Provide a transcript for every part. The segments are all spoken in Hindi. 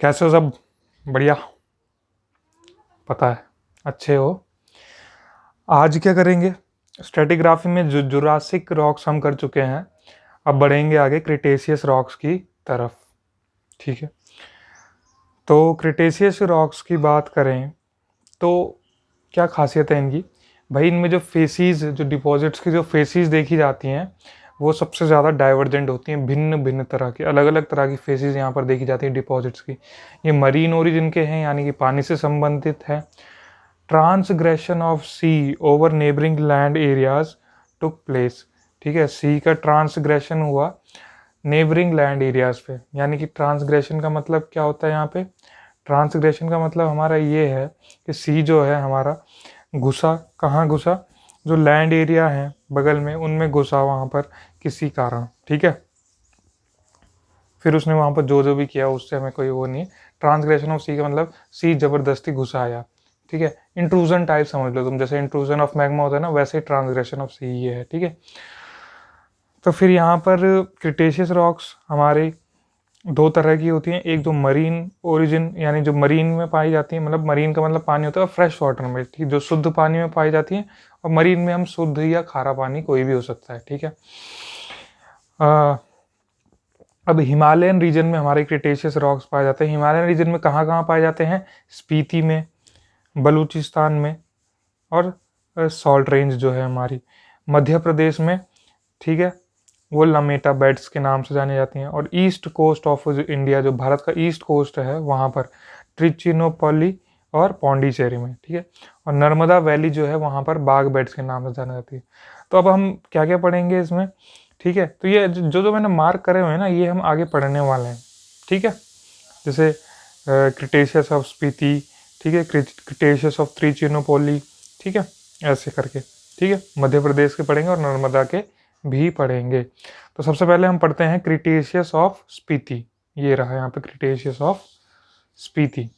कैसे हो सब? बढ़िया। पता है, अच्छे हो। आज क्या करेंगे? स्ट्रेटिग्राफी में जो जुरासिक रॉक्स हम कर चुके हैं, अब बढ़ेंगे आगे क्रिटेशियस रॉक्स की तरफ। ठीक है, तो क्रिटेशियस रॉक्स की बात करें तो क्या खासियत है इनकी? भाई इनमें जो फेसिस, जो डिपॉजिट्स की जो फेसिस देखी जाती हैं, वो सबसे ज़्यादा डाइवर्जेंट होती हैं। भिन्न भिन्न तरह की, अलग अलग तरह की फेसिस यहाँ पर देखी जाती हैं डिपॉजिट्स की। ये मरीन ओरिजिन के हैं, यानी कि पानी से संबंधित है। Transgression of sea over neighbouring land areas took place. ठीक है, सी का ट्रांसग्रेशन हुआ नेबरिंग लैंड एरियाज पे। यानी कि ट्रांसग्रेशन का मतलब क्या होता है यहाँ पे? ट्रांसग्रेशन का मतलब हमारा ये है कि सी जो है हमारा घुसा, कहाँ घुसा? जो लैंड एरिया है बगल में, उनमें घुसा वहाँ पर किसी कारण। ठीक है, फिर उसने वहाँ पर जो जो भी किया उससे हमें कोई वो नहीं। ट्रांसग्रेशन ऑफ सी का मतलब सी जबरदस्ती घुसा आया। ठीक है, इंट्रूजन टाइप समझ लो तुम, जैसे इंट्रूजन ऑफ मैग्मा होता है ना, वैसे ही ट्रांसग्रेशन ऑफ सी ये है। ठीक है, तो फिर यहाँ पर क्रिटेशियस रॉक्स हमारे दो तरह की होती हैं। एक जो मरीन ओरिजिन, यानी जो मरीन में पाई जाती है, मतलब मरीन का मतलब पानी होता है फ्रेश वाटर में, ठीक, जो शुद्ध पानी में पाई जाती है। और मरीन में हम शुद्ध या खारा पानी कोई भी हो सकता है। ठीक है, अब हिमालयन रीजन में हमारे क्रिटेशियस रॉक्स पाए जाते हैं। हिमालयन रीजन में कहाँ कहाँ पाए जाते हैं? स्पीति में, बलूचिस्तान में, और सॉल्ट रेंज जो है हमारी मध्य प्रदेश में। ठीक है, वो लमेटा बेड्स के नाम से जानी जाती हैं। और ईस्ट कोस्ट ऑफ इंडिया, जो भारत का ईस्ट कोस्ट है, वहाँ पर ट्रिचिनोपोली और पौंडीचेरी में। ठीक है, और नर्मदा वैली जो है वहाँ पर बाग बेड्स के नाम से जानी जाती है। तो अब हम क्या क्या पढ़ेंगे इसमें? ठीक है, तो ये जो जो मैंने मार्क करे हुए हैं ना, ये हम आगे पढ़ने वाले हैं। ठीक है, जैसे क्रिटेशियस ऑफ स्पीति, ठीक है, क्रिटेशियस ऑफ त्रिचिनोपोली, ठीक है, ऐसे करके। ठीक है, मध्य प्रदेश के पढ़ेंगे और नर्मदा के भी पढ़ेंगे। तो सबसे पहले हम पढ़ते हैं क्रिटेशियस ऑफ स्पीति। ये रहा यहाँ पे क्रिटेशियस ऑफ स्पीति।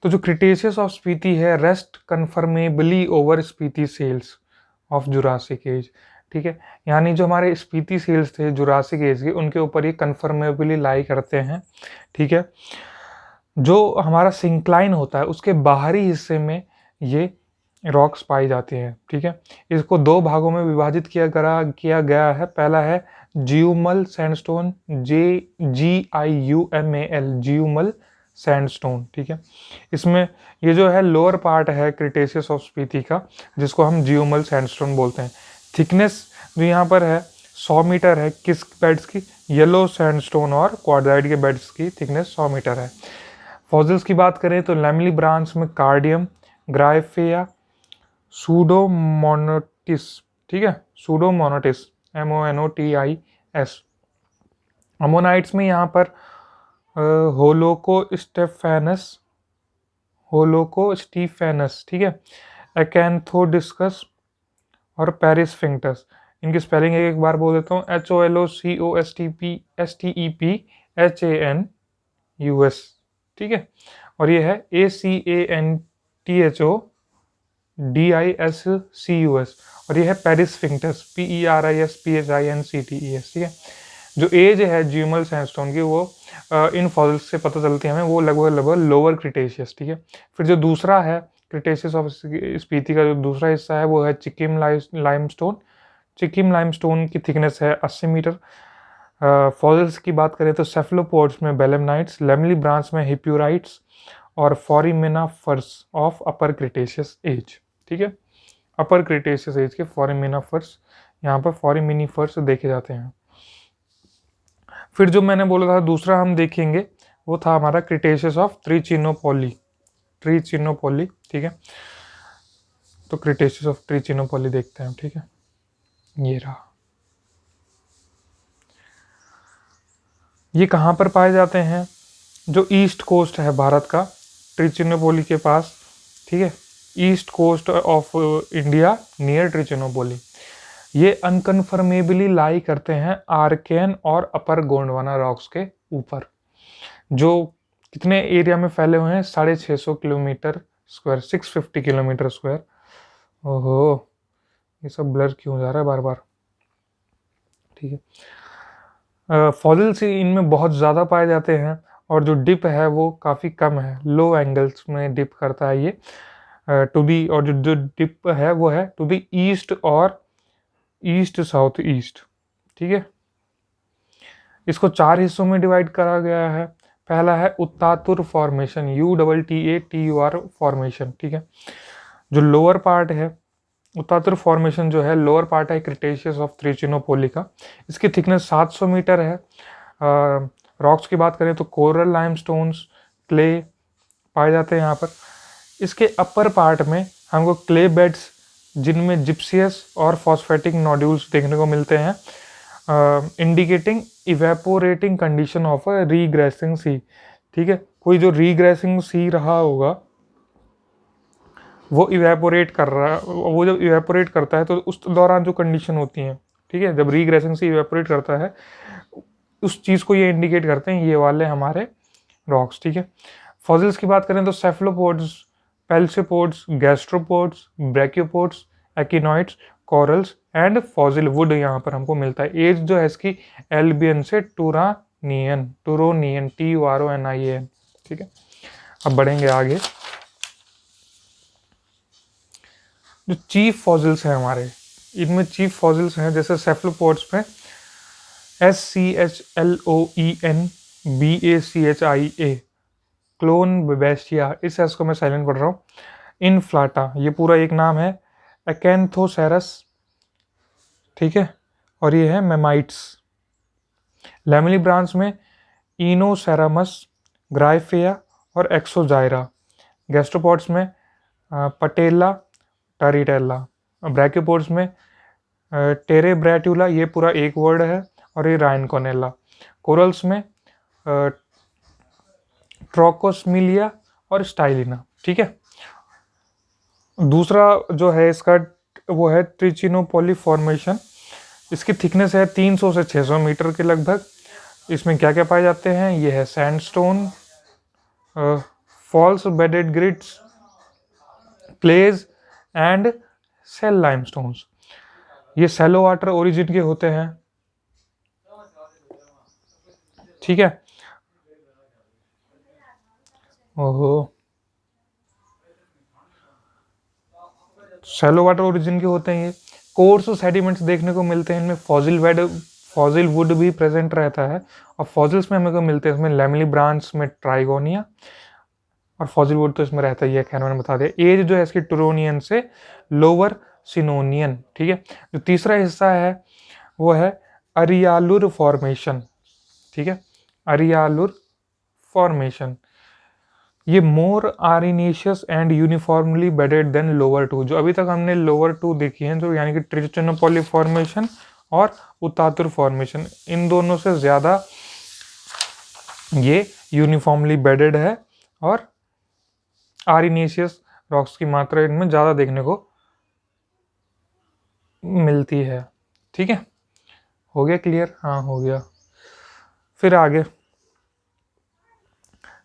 तो जो क्रिटेशियस ऑफ स्पीति है, rest conformably over Spiti shales of Jurassic age. ठीक है, यानी जो हमारे स्पीति सेल्स थे जुरासिक एज के, उनके ऊपर ये कन्फर्मेबली लाई करते हैं। ठीक है, जो हमारा सिंक्लाइन होता है उसके बाहरी हिस्से में ये रॉक्स पाई जाती हैं। ठीक है, इसको दो भागों में विभाजित किया गया है। पहला है जियूमल सैंडस्टोन, GIUMAL, जियूमल सैंडस्टोन। ठीक है, इसमें ये जो है लोअर पार्ट है क्रिटेशियस ऑफ स्पीति का, जिसको हम जियूमल सैंडस्टोन बोलते हैं। थिकनेस जो यहाँ पर है 100 मीटर है। किस बेड्स की? येलो सैंडस्टोन और क्वार्टजाइट के बेड्स की थिकनेस 100 मीटर है। फॉसिल्स की बात करें तो लैमेली ब्रांच में कार्डियम, ग्राइफेया, सूडोमोनोटिस। ठीक है, सूडोमोनोटिस, MONOTIS। अमोनाइट्स में यहाँ पर होलोकोस्टीफेनस, ठीक है, एकैंथोडिस्कस और पेरिसफिंक्टस। इनकी स्पेलिंग एक बार बोल देता हूँ, HOLOCOSTEPHANUS। ठीक है, और ये है ACANTHODISCUS, और ये है पेरिसफिंक्टस, PERISPHINCTES। ठीक है, जो एज है ज्यूमल सैंडस्टोन की, वो इन फॉसिल्स से पता चलती है हमें, वो लगभग लोअर क्रिटेशियस। ठीक है, फिर जो दूसरा है क्रिटेशियस ऑफ स्पीति का, जो दूसरा हिस्सा है वो है चिकिम लाइमस्टोन। चिकिम लाइमस्टोन की थिकनेस है 80 मीटर। फॉसिल्स की बात करें तो सेफलोपोड्स में बेलेमनाइट्स, लेमली ब्रांच में हिप्यूराइट्स और फॉरिमिनाफर्स ऑफ अपर क्रिटेशियस एज। ठीक है, अपर क्रिटेशियस एज के फॉरिमिनाफर्स, यहाँ पर फॉरिमिनिफर्स देखे जाते हैं। फिर जो मैंने बोला था दूसरा हम देखेंगे, वो था हमारा क्रिटेशियस ऑफ त्रिचिनोपोली। ठीक है, तो क्रिटेशियस ऑफ त्रिचिनोपोली देखते हैं। ठीक है, ये रहा। ये कहाँ पर पाए जाते हैं? जो ईस्ट कोस्ट है भारत का, त्रिचिनोपोली के पास। ठीक है, east coast of India near Trichinopoly. ये अनकन्फर्मेबली लाई करते हैं आर्केन और अपर गोंडवाना रॉक्स के ऊपर, जो कितने एरिया में फैले हुए हैं? 650 किलोमीटर स्क्वायर, 650 किलोमीटर स्क्वायर। ओहो, ये सब ब्लर क्यों जा रहा है बार बार? ठीक है, फॉसिल्स इनमें बहुत ज़्यादा पाए जाते हैं और जो डिप है वो काफ़ी कम है, लो एंगल्स में डिप करता है ये टू बी, और जो डिप है वो है टू बी ईस्ट और ईस्ट साउथ ईस्ट। ठीक है, इसको 4 हिस्सों में डिवाइड करा गया है। पहला है उत्तातुर फॉर्मेशन, UTTATUR फॉर्मेशन। ठीक है, जो लोअर पार्ट है, उत्तातुर फॉर्मेशन जो है लोअर पार्ट है क्रिटेशियस ऑफ त्रिचिनोपोली का। इसकी थिकनेस 700 मीटर है। रॉक्स की बात करें तो कोरल लाइमस्टोन्स, क्ले पाए जाते हैं यहाँ पर। इसके अपर पार्ट में हमको क्ले बेड्स जिनमें जिप्सियस और फॉस्फेटिक नोड्यूल्स देखने को मिलते हैं, indicating evaporating condition of a regressing sea. ठीक है, कोई जो रीग्रेसिंग सी रहा होगा वो इवेपोरेट कर रहा, वो जब इवेपोरेट करता है तो उस दौरान जो कंडीशन होती है, ठीक है, जब रीग्रेसिंग सी इवेपोरेट करता है उस चीज़ को ये इंडिकेट करते हैं ये वाले हमारे रॉक्स। ठीक है, फॉसिल्स की बात करें तो cephalopods, pelecypods, gastropods, brachiopods, actinoids, corals and fossil wood यहाँ पर हमको मिलता है। एज जो है इसकी एल्बियन से टुरानियन, टुरोनियन, TURONIAN। ठीक है, अब बढ़ेंगे आगे। जो चीफ फॉसिल्स हैं हमारे, इनमें चीफ फॉसिल्स हैं जैसे सेफलोपोड्स में SCHLOENBACHIA, क्लोन बेबेस्टिया, इस एस को मैं साइलेंट पढ़ रहा हूँ। इनफ्लाटा, ये पूरा एक नाम है। एकैंथोसेरस, ठीक है, और ये है मेमाइट्स। लैमेलिब्रांस में इनोसेरामस, ग्राइफेया और एक्सोजाइरा। गैस्ट्रोपोड्स में पटेला, टारिटेला। ब्रैकियोपोड्स में टेरेब्रेट्यूला, ये पूरा एक वर्ड है, और ये राइनकोनेला। कोरल्स में ट्रोकोस्मिलिया और स्टाइलिना। ठीक है, दूसरा जो है इसका वो है त्रिचिनोपोली फॉर्मेशन। इसकी थिकनेस है 300 से 600 मीटर के लगभग। इसमें क्या क्या पाए जाते हैं, ये है sandstone, false bedded grits, clays and shale limestones. ये सेलो वाटर ओरिजिन के होते हैं। ठीक है, ओहो, शैलो वाटर ओरिजिन के होते हैं ये। कोर्स सेडिमेंट्स देखने को मिलते हैं इनमें। फॉसिल वुड भी प्रेजेंट रहता है, और फॉसिल्स में हमें को मिलते हैं इसमें लैमेलिब्रांस में ट्राइगोनिया, और फॉसिल वुड तो इसमें रहता ही है, खैर मैंने बता दिया। एज जो है इसकी टुरोनियन से लोअर सिनोनियन। ठीक है, जो तीसरा हिस्सा है वो है अरियालुर फॉर्मेशन। ठीक है, अरियालुर फॉर्मेशन, ये more arenaceous and uniformly bedded than lower two. जो अभी तक हमने लोअर टू देखी हैं, जो यानी कि ट्रिचिनोपोली फॉर्मेशन और उत्तातुर फॉर्मेशन, इन दोनों से ज़्यादा ये यूनिफॉर्मली बेडेड है, और आरिनेशियस रॉक्स की मात्रा इनमें ज़्यादा देखने को मिलती है। ठीक है, हो गया क्लियर? हाँ, हो गया। फिर आगे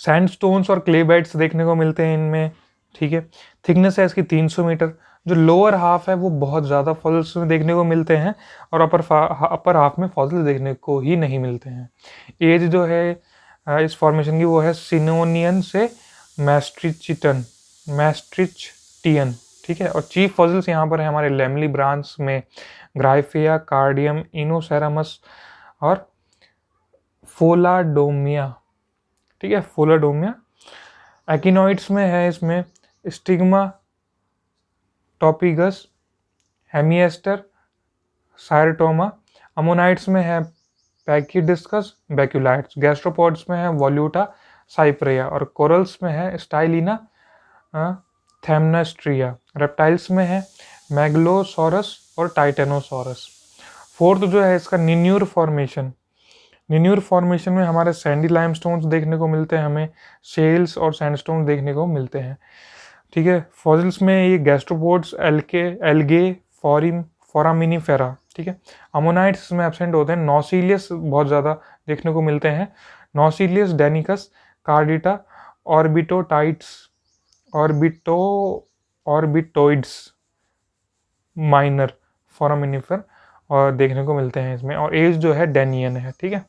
सैंडस्टोन्स और क्ले बेड्स देखने को मिलते हैं इनमें। ठीक है, थिकनेस है इसकी 300 मीटर। जो लोअर हाफ है वो बहुत ज़्यादा फॉसिल्स में देखने को मिलते हैं, और अपर हाफ में फॉसिल देखने को ही नहीं मिलते हैं। एज जो है इस फॉर्मेशन की वो है सिनोनियन से मैस्ट्रिचटियन। ठीक है, और चीफ फॉसिल्स यहाँ पर है हमारे लैमेलिब्रांस में ग्राइफिया, कार्डियम, इनोसेरामस और फोलाडोमिया। ठीक है, फोलाडोमिया। एक्टिनॉइड्स में है इसमें स्टिग्मा, टॉपिगस, हेमिएस्टर, सायरटोमा। अमोनाइट्स में है पैकिडिस्कस, बैक्यूलाइट्स। गैस्ट्रोपोड्स में है वॉल्यूटा, साइप्रिया, और कोरल्स में है स्टाइलिना, थैमनास्ट्रिया। रेप्टाइल्स में है मैग्लोसोरस और टाइटेनोसोरस। फोर्थ जो है इसका निन्यूर फॉर्मेशन। निन्यूर फॉर्मेशन में हमारे सैंडी लाइमस्टोन्स देखने को मिलते हैं, हमें शेल्स और सैंडस्टोन देखने को मिलते हैं। ठीक है, फॉसिल्स में ये गैस्ट्रोपोड्स, एल्गे, फोरामिनीफेरा। ठीक है, अमोनाइट्स में एब्सेंट होते हैं। नॉसिलियस बहुत ज़्यादा देखने को मिलते हैं, नॉसिलियस, डेनिकस, कार्डिटा, ऑर्बिटोटाइट्स, ऑर्बिटोइड्स माइनर, फोरामिनीफर, और देखने को मिलते हैं इसमें, और एज जो है डेनियन है। ठीक है,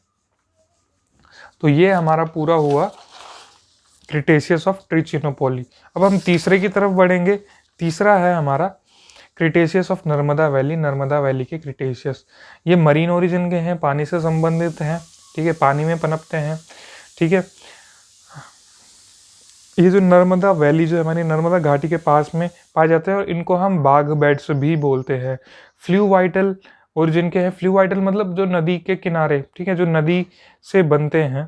तो ये हमारा पूरा हुआ क्रिटेशियस ऑफ ट्रिचिनोपोली। अब हम तीसरे की तरफ बढ़ेंगे। तीसरा है हमारा Cretaceous of Narmada valley. Narmada valley के क्रिटेशियस, ये मरीन ओरिजिन के हैं, पानी से संबंधित हैं। ठीक है, पानी में पनपते हैं। ठीक है, ये जो नर्मदा वैली जो है हमारी नर्मदा घाटी के पास में पाए जाते हैं, और इनको हम बाघ बेड्स भी बोलते हैं। फ्लूवाइटल ओरिजिन के हैं। फ्लूवाइटल मतलब जो नदी के किनारे, ठीक है, जो नदी से बनते हैं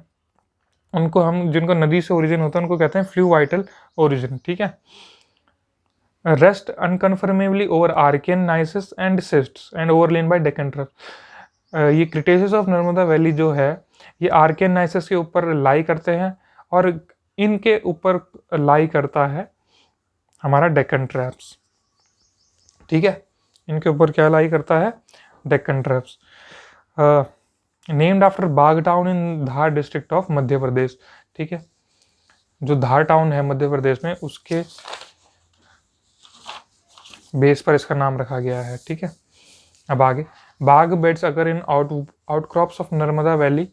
उनको हम, जिनको नदी से ओरिजिन होता है उनको कहते हैं फ्लूवाइटल ओरिजिन। ठीक है, rest unconformably over Archean gneisses and schists and overlain by Deccan trap. ये क्रिटेशियस ऑफ नर्मदा वैली जो है ये आर्कियन नाइसिस के ऊपर लाई करते हैं, और इनके ऊपर लाई करता है हमारा डेक्कन ट्रैप्स। ठीक है, इनके ऊपर क्या लाई करता है, Deccan traps. Named after Bagh town in Dhar district of Madhya Pradesh. ठीक है, जो धार टाउन है मध्य प्रदेश में उसके बेस पर इसका नाम रखा गया है। ठीक है, अब आगे, बाघ बेड्स अगर इन आउटक्रॉप्स ऑफ नर्मदा वैली।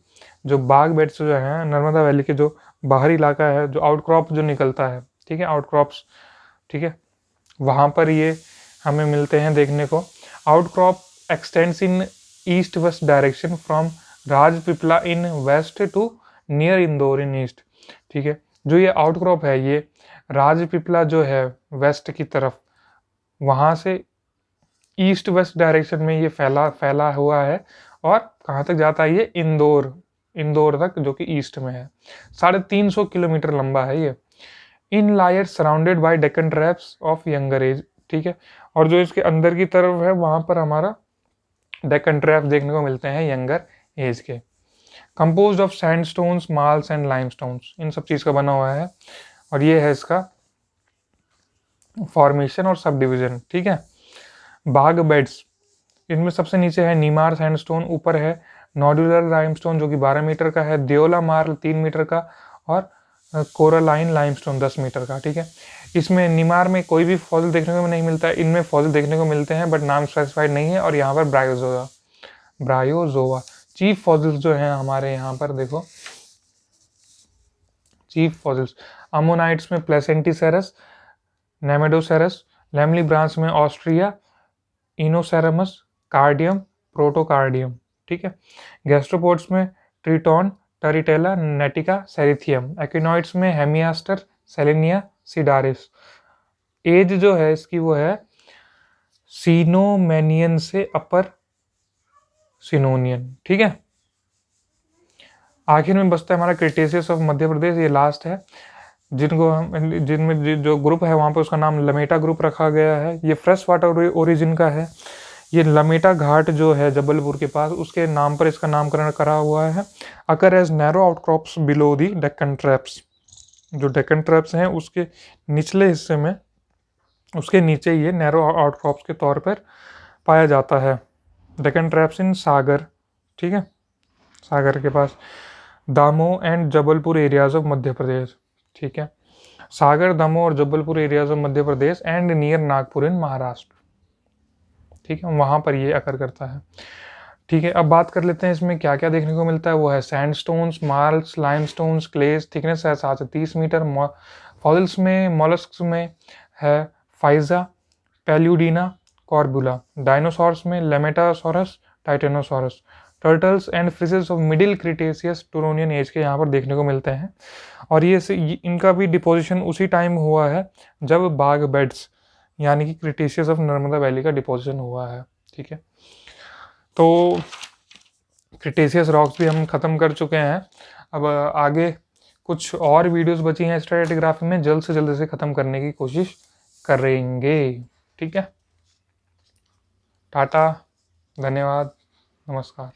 जो बाघ बेड्स जो है नर्मदा वैली के जो बाहरी इलाका है, जो आउटक्रॉप जो निकलता है, ठीक है, आउटक्रॉप्स, ठीक है, वहाँ पर ये हमें मिलते हैं देखने को। Outcrop extends in east west direction from Rajpipla in west to near Indore in east. ठीक है, जो ये आउटक्रॉप है ये राजपीपला जो है वेस्ट की तरफ, वहाँ से ईस्ट वेस्ट डायरेक्शन में ये फैला हुआ है, और कहाँ तक जाता है ये, इंदौर तक, जो कि ईस्ट में है। 350 किलोमीटर लंबा है ये। Inlier surrounded by Deccan traps of younger age. ठीक है, और जो इसके अंदर की तरफ है वहाँ पर हमारा डेक्कन ट्रैप देखने को मिलते हैं यंगर एज के। Composed of sandstones, marls and limestones, इन सब चीज़ का बना हुआ है, और ये है इसका फॉर्मेशन और सब डिविजन। ठीक है, बाघ बेड्स, इनमें सबसे नीचे है नीमार सैंडस्टोन, ऊपर है नोडुलर लाइमस्टोन जो कि 12 मीटर का है, देओला मार्ल 3 मीटर का, और कोरालाइन लाइमस्टोन 10 मीटर का। ठीक है, इसमें नीमार में कोई भी फॉसिल देखने को नहीं मिलता है, इनमें फॉसिल देखने को मिलते हैं बट नाम स्पेसिफाइड नहीं है। और यहाँ पर ब्रायोजोआ चीफ फॉसिल्स जो हैं हमारे यहाँ पर देखो, चीफ फॉसिल्स अमोनाइट्स में प्लेसेंटीसेरस, नेमेडोसेरस, लैमली ब्रांच में ऑस्ट्रिया, इनोसेरमस, कार्डियम, प्रोटोकार्डियम। ठीक है, गैस्ट्रोपोड्स में ट्रिटॉन, टरिटेला, नेटिका, सेरिथियम। एक्विनॉइड्स में हेमियास्टर, सेलेनिया, सिडारिस। एज जो है इसकी वो है सीनोमेनियन से अपर सिनोनियन। ठीक है, आखिर में बचता है हमारा क्रिटेशियस ऑफ मध्य प्रदेश, ये लास्ट है, जिनको हम, जिनमें जो ग्रुप है वहाँ पे उसका नाम लमेटा ग्रुप रखा गया है। ये फ्रेश वाटर ओरिजिन का है। ये लमेटा घाट जो है जबलपुर के पास, उसके नाम पर इसका नामकरण करा हुआ है। Occur as narrow outcrops below the Deccan Traps. जो डेक्कन ट्रैप्स हैं उसके निचले हिस्से में, उसके नीचे ये नैरो आउटक्रॉप्स के तौर पर पाया जाता है। Deccan traps in Sagar. ठीक है, सागर के पास Damoh and Jabalpur areas of Madhya Pradesh. ठीक है, सागर, दमोह और Jabalpur areas of Madhya Pradesh and near Nagpur in Maharashtra. ठीक है, वहाँ पर ये अकर करता है। ठीक है, अब बात कर लेते हैं इसमें क्या क्या देखने को मिलता है। वो है सैंडस्टोन्स, मार्ल्स, लाइमस्टोन्स, क्लेस, थिकनेस है 7 से 30 मीटर। फॉसिल्स में, मोलस्क्स में है फाइजा, पैल्यूडिना, कॉर्बुला। डायनासोर्स में lametasaurus, titanosaurus. Turtles and fishes of middle Cretaceous Turonian age के यहाँ पर देखने को मिलते हैं, और ये इनका भी डिपोजिशन उसी टाइम हुआ है जब बाघ बेड्स यानी कि क्रिटेशियस ऑफ नर्मदा वैली का डिपोजिशन हुआ है। ठीक है, तो क्रिटेशियस रॉक्स भी हम ख़त्म कर चुके हैं। अब आगे कुछ और वीडियोस बची हैं स्ट्रैटिग्राफी में, जल्द से जल्द से ख़त्म करने की कोशिश करेंगे। ठीक है, टाटा, धन्यवाद, नमस्कार।